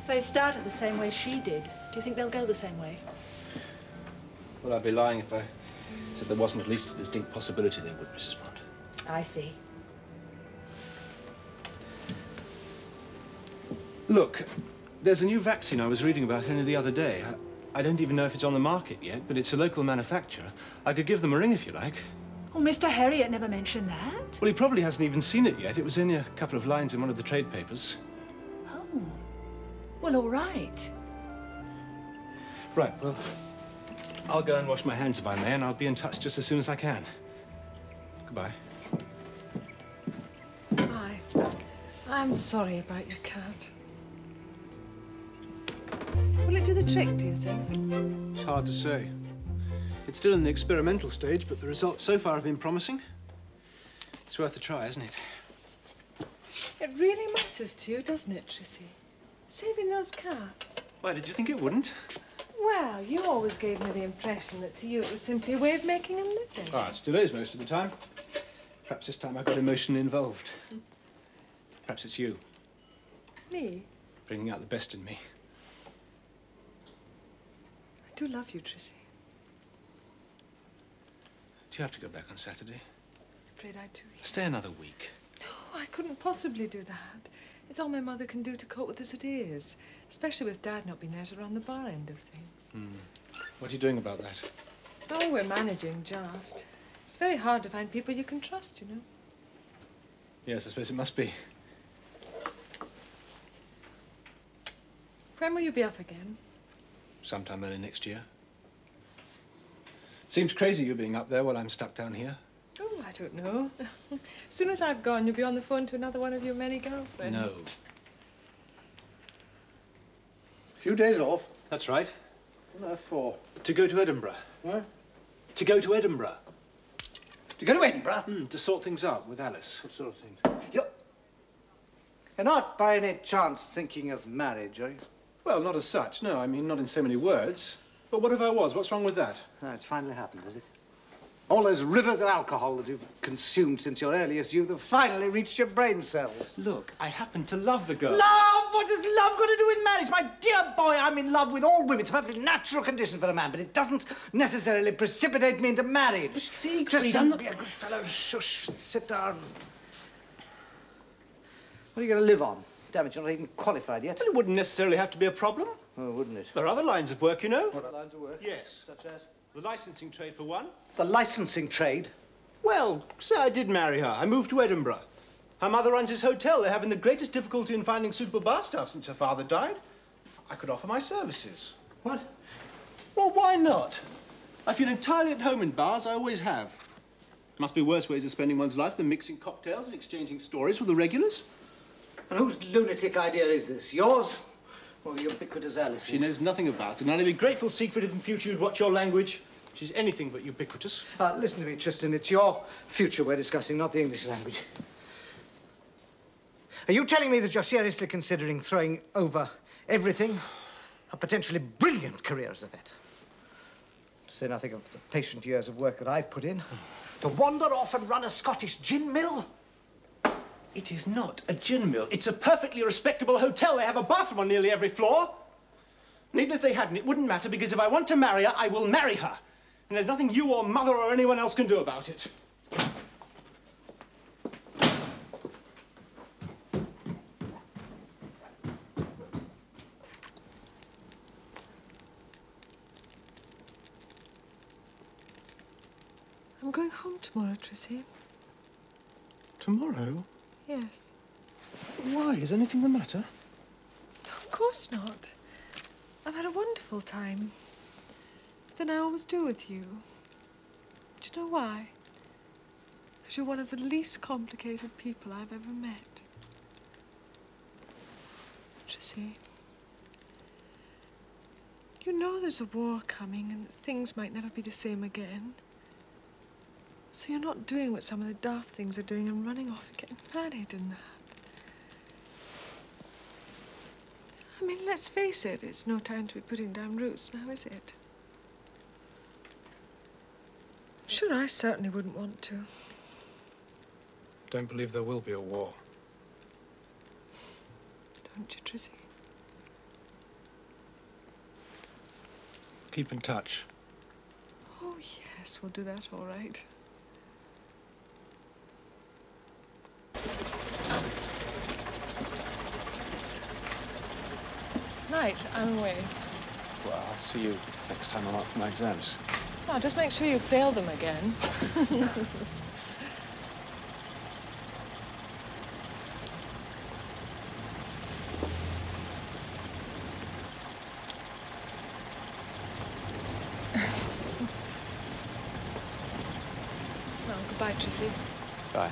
They started the same way she did. Do you think they'll go the same way? Well, I'd be lying if I said there wasn't at least a distinct possibility they would, Mrs. Bond. I see. Look, there's a new vaccine I was reading about only the other day. I don't even know if it's on the market yet, but it's a local manufacturer. I could give them a ring if you like. Oh, Mr. Harriet never mentioned that. Well, he probably hasn't even seen it yet. It was only a couple of lines in one of the trade papers. Oh. Well, all right. Right, well, I'll go and wash my hands if I may, and I'll be in touch just as soon as I can. Goodbye. Hi. I'm sorry about your cat. Will it do the trick, do you think? It's hard to say. It's still in the experimental stage, but the results so far have been promising. It's worth a try, isn't it? It really matters to you, doesn't it, Trissy? Saving those cats. Why, did you think it wouldn't? Well, you always gave me the impression that to you it was simply a way of making a living. Ah, it still is most of the time. Perhaps this time I got emotionally involved. Perhaps it's you. Me? Bringing out the best in me. I do love you, Trissy. Do you have to go back on Saturday? I'm afraid I do, yes. Stay another week. No, I couldn't possibly do that. It's all my mother can do to cope with this it is. Especially with Dad not being there to run the bar end of things. What are you doing about that? Oh, we're managing just. It's very hard to find people you can trust, you know. Yes, I suppose it must be. When will you be up again? Sometime early next year. Seems crazy you being up there while I'm stuck down here. Oh, I don't know. As soon as I've gone, you'll be on the phone to another one of your many girlfriends. No. A few days off? That's right. What for? To go to Edinburgh. What? To go to Edinburgh. To go to Edinburgh? To sort things out with Alice. What sort of thing? You're not by any chance thinking of marriage, are you? Well, not as such, no. I mean, not in so many words. But what if I was? What's wrong with that? No, it's finally happened, has it? All those rivers of alcohol that you've consumed since your earliest youth have finally reached your brain cells. Look, I happen to love the girl. Love? What does love got to do with marriage? My dear boy, I'm in love with all women. It's a perfectly natural condition for a man, but it doesn't necessarily precipitate me into marriage. But Siegfried, Tristan, be a good fellow. Shush, sit down. What are you going to live on? Damn it, you're not even qualified yet. Well, it wouldn't necessarily have to be a problem. Oh, wouldn't it? There are other lines of work, you know. What lines of work? Yes. Such as? The licensing trade, for one. The licensing trade? Well, say I did marry her. I moved to Edinburgh. Her mother runs this hotel. They're having the greatest difficulty in finding suitable bar staff since her father died. I could offer my services. What? Well, why not? I feel entirely at home in bars. I always have. Must be worse ways of spending one's life than mixing cocktails and exchanging stories with the regulars. And whose lunatic idea is this? Yours? Or the ubiquitous Alice's? She knows nothing about it, and I'd be grateful, Siegfried, if in future you'd watch your language, which is anything but ubiquitous. Listen to me, Tristan. It's your future we're discussing, not the English language. Are you telling me that you're seriously considering throwing over everything? A potentially brilliant career as a vet. To say nothing of the patient years of work that I've put in. To wander off and run a Scottish gin mill? It is not a gin mill. It's a perfectly respectable hotel. They have a bathroom on nearly every floor. And even if they hadn't, it wouldn't matter, because if I want to marry her, I will marry her. And there's nothing you or Mother or anyone else can do about it. I'm going home tomorrow, Trissy. Tomorrow? Yes. Why? Is anything the matter? No, of course not. I've had a wonderful time. Than I always do with you. Do you know why? Because you're one of the least complicated people I've ever met. Trissy, you know there's a war coming and that things might never be the same again. So you're not doing what some of the daft things are doing and running off and getting married and that. I mean, let's face it, it's no time to be putting down roots now, is it? Sure, I certainly wouldn't want to. Don't believe there will be a war. Don't you, Trissy? keep in touch. Oh, yes, we'll do that, all right. Night, I'm away. Well, I'll see you next time I'm up for my exams. Oh, just make sure you fail them again. Well, goodbye, Trissy. Bye.